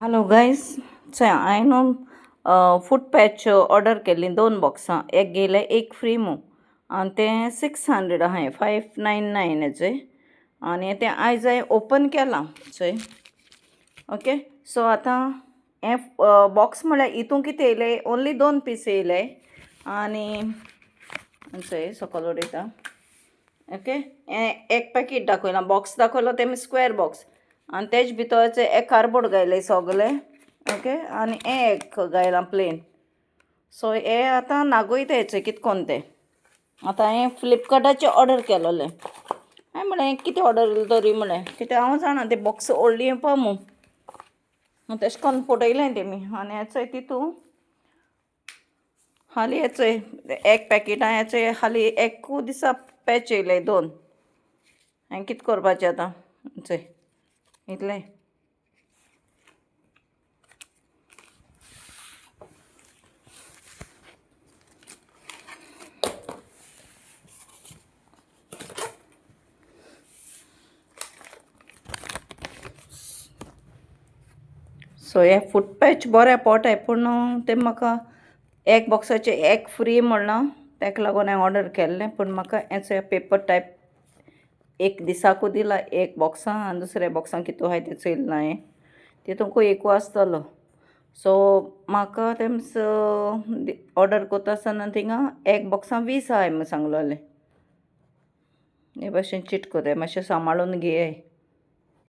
Hello guys हांवें फूट patch order केल्ली 2 बॉक्सां एक गेले एक फ्री मू आनी तें 600 आहाय 599 हेचे आनी तें आयज हांवें ओपन केलां चोय ओके. सो आतां हें बॉक्स म्हळ्यार हितून कितें येयलें ओन्ली 2 पीस येयले आनी चोय सकयल उडयता ओके. हें एक पॅकेट दाखयलां बॉक्स दाखयलो तें स्क्वेअर बॉक्स आनी तेज भितरचे एक कार्डबोर्ड घायले सगळे ओके आनी हें एक घायलां प्लेन. सो हे आतां नागोयता हेचें कितें कोन्न तें आतां हांवें फ्लिपकार्टाचेर ऑर्डर केलोलें. हांवें म्हळें कितें ऑर्डर येयलें तरी म्हळें कित्याक हांव जाणा तें बॉक्स व्हडली येवपा मू तेशें कोन्न फटयलें तेमी आनी हेचोय तितू हाली हेचोय एक पॅकेटां हेचें हाली एकू दिसा पॅच येयले 2. हांवें कितें करपाचें आतां चोय इतलें. सो हे फूट पॅच बरें पोटाय पूण तें म्हाका एक बॉक्साचें एक फ्री म्हणलां ताका लागून हांवें ऑर्डर केल्लें. पूण म्हाका हेचो पेपर टायप एक दिसाकू दिला एक बॉक्सां आनी दुसऱ्या बॉक्सां कितू आहाय तें चोयलना हांवें तितूंकू एकू आसतलो. सो म्हाका तेम्स ऑर्डर कोत्ता आसतना थिंगां एक बॉक्सां 20 आहाय म्हूण सांगलोलें. हे भाशेन चिंट कोताय मातशें सांबाळून घेयाय.